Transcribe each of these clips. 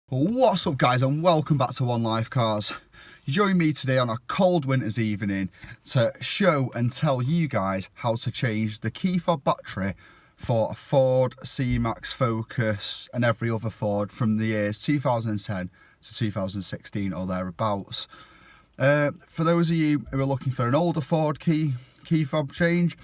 What's up guys, and welcome back to One Life Cars. Join me today on a cold winter's evening to show and tell you guys how to change the key fob battery for a Ford C-Max Focus and every other Ford from the years 2010 to 2016 or thereabouts. For those of you who are looking for an older Ford key fob change,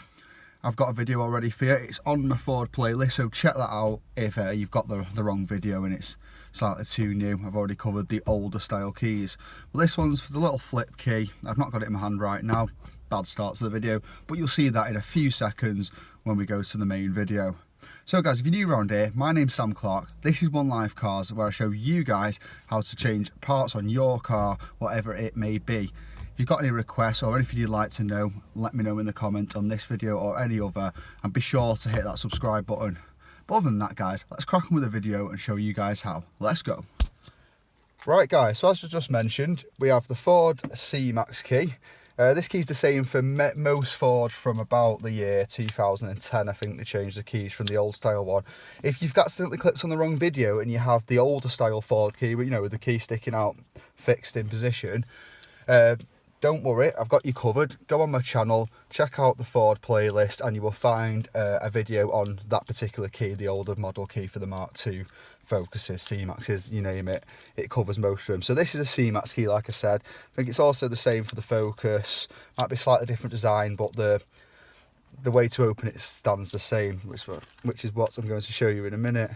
I've got a video already for you. It's on my Ford playlist, so check that out if you've got the wrong video and it's slightly too new. I've already covered the older style keys. Well, this one's for the little flip key. I've not got it in my hand right now. Bad start to the video, but you'll see that in a few seconds when we go to the main video. So guys, if you're new around here, my name's Sam Clark. This is One Life Cars, where I show you guys how to change parts on your car, whatever it may be. If you've got any requests or anything you'd like to know, let me know in the comment on this video or any other, and be sure to hit that subscribe button. But other than that guys, let's crack on with the video and show you guys how. Let's go. Right guys, so as I just mentioned, we have the Ford C-Max key. This key's the same for most Ford from about the year 2010. I think they changed the keys from the old style one. If you've accidentally clicked on the wrong video and you have the older style Ford key, you know, with the key sticking out fixed in position, don't worry, I've got you covered. Go on my channel, check out the Ford playlist, and you will find a video on that particular key, the older model key for the Mark II Focuses, C-Maxes, you name it. It covers most of them. So this is a C-Max key, like I said. I think it's also the same for the Focus. Might be slightly different design, but the way to open it stands the same, which is what I'm going to show you in a minute.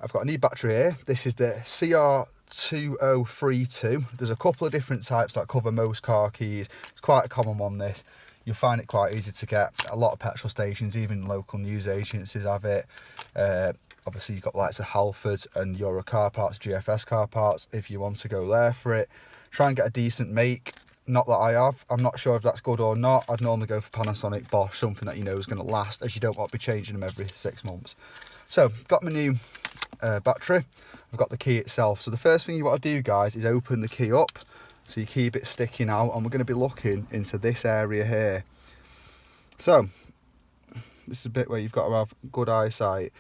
I've got a new battery here. This is the CR2032. There's a couple of different types that cover most car keys. It's quite a common one, this. You'll find it quite easy to get. A lot of petrol stations, even local news agencies have it. Obviously you've got likes of Halford and Euro Car Parts, GFS Car Parts, if you want to go there for it. Try and get a decent make. Not that I have. I'm not sure if that's good or not. I'd normally go for Panasonic, Bosch, something that you know is going to last, as you don't want to be changing them every 6 months. So, got my new battery. I've got the key itself. So the first thing you want to do guys is open the key up, so your key bit's sticking out, and we're going to be looking into this area here. So this is a bit where you've got to have good eyesight.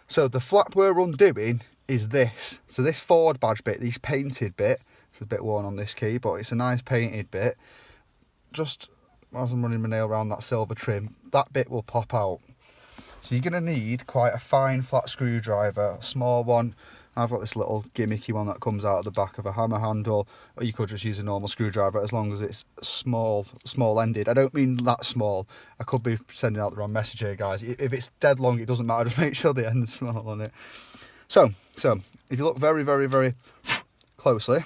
So the flap we're undoing is this. So this Ford badge bit, this painted bit, it's a bit worn on this key, but it's a nice painted bit. Just as I'm running my nail around that silver trim, that bit will pop out. So you're going to need quite a fine flat screwdriver, a small one. I've got this little gimmicky one that comes out of the back of a hammer handle, or you could just use a normal screwdriver as long as it's small ended. I don't mean that small. I could be sending out the wrong message here guys. If it's dead long, it doesn't matter, just make sure the end is small on it. So if you look very, very, very closely,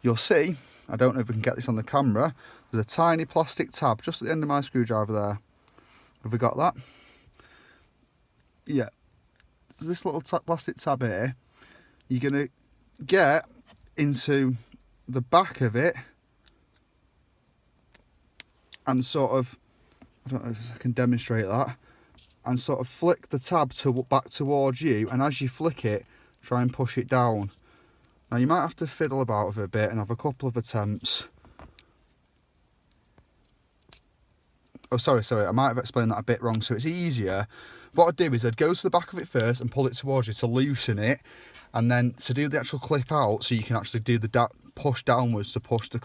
you'll see, I don't know if we can get this on the camera, there's a tiny plastic tab just at the end of my screwdriver there. Have we got that? Yeah, so this little plastic tab here, you're going to get into the back of it and sort of, I don't know if I can demonstrate that, and sort of flick the tab back towards you, and as you flick it, try and push it down. Now you might have to fiddle about with it a bit and have a couple of attempts. Oh, sorry, I might have explained that a bit wrong. So it's easier. What I'd do is I'd go to the back of it first and pull it towards you to loosen it, and then to do the actual clip out, so you can actually do the push downwards to push the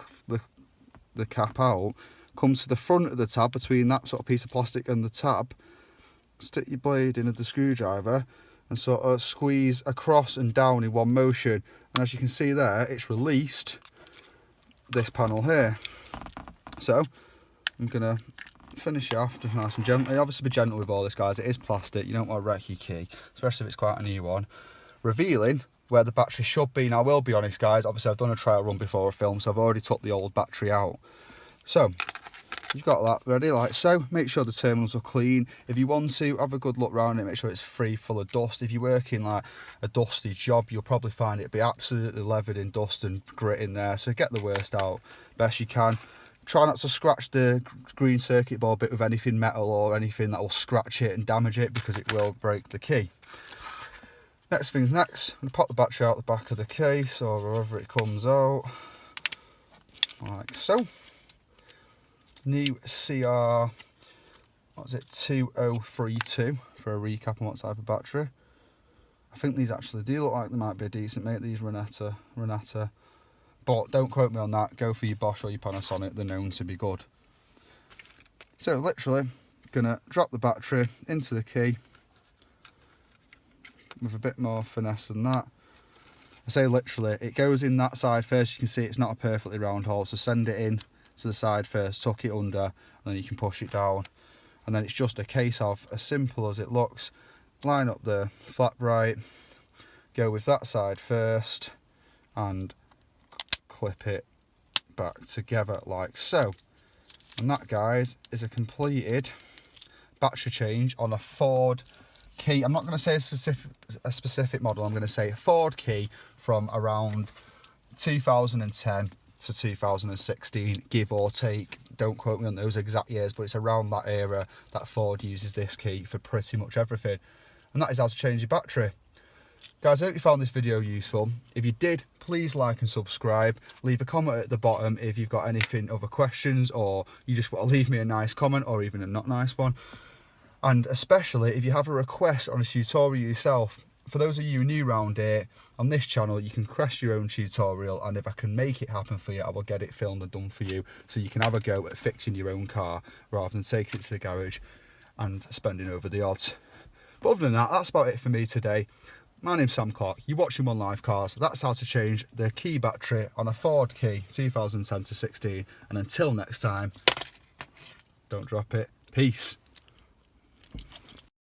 cap out. Come to the front of the tab, between that sort of piece of plastic and the tab, stick your blade in with the screwdriver and sort of squeeze across and down in one motion. And as you can see there, it's released this panel here. So I'm gonna finish it off just nice and gently. Obviously be gentle with all this guys, it is plastic, you don't want to wreck your key, especially if it's quite a new one. Revealing where the battery should be. Now I will be honest guys, obviously I've done a trial run before a film, so I've already took the old battery out. So you've got that ready like so. Make sure the terminals are clean. If you want to, have a good look around it, make sure it's free full of dust. If you're working like a dusty job, you'll probably find it be absolutely leathered in dust and grit in there, so get the worst out best you can. Try not to scratch the green circuit board bit with anything metal or anything that will scratch it and damage it, because it will break the key. Next thing's next, I'm going to pop the battery out the back of the case or wherever it comes out, like so. New CR, what was it, 2032 for a recap on what type of battery. I think these actually do look like they might be a decent mate, these Renata. But don't quote me on that, go for your Bosch or your Panasonic, they're known to be good. So literally, gonna drop the battery into the key with a bit more finesse than that. I say literally, it goes in that side first. You can see it's not a perfectly round hole, so send it in to the side first, tuck it under, and then you can push it down. And then it's just a case of, as simple as it looks, line up the flap right, go with that side first, and clip it back together like so. And that, guys, is a completed battery change on a Ford key. I'm not going to say a specific model, I'm going to say a Ford key from around 2010 to 2016, give or take. Don't quote me on those exact years, but it's around that era that Ford uses this key for pretty much everything. And that is how to change your battery. Guys, I hope you found this video useful. If you did, please like and subscribe. Leave a comment at the bottom if you've got anything, other questions, or you just want to leave me a nice comment or even a not nice one. And especially if you have a request on a tutorial yourself. For those of you new around here, on this channel, you can request your own tutorial, and if I can make it happen for you, I will get it filmed and done for you, so you can have a go at fixing your own car rather than taking it to the garage and spending over the odds. But other than that, that's about it for me today. My name's Sam Clark, you're watching One Life Cars. That's how to change the key battery on a Ford key 2010 to 16. And until next time, don't drop it. Peace.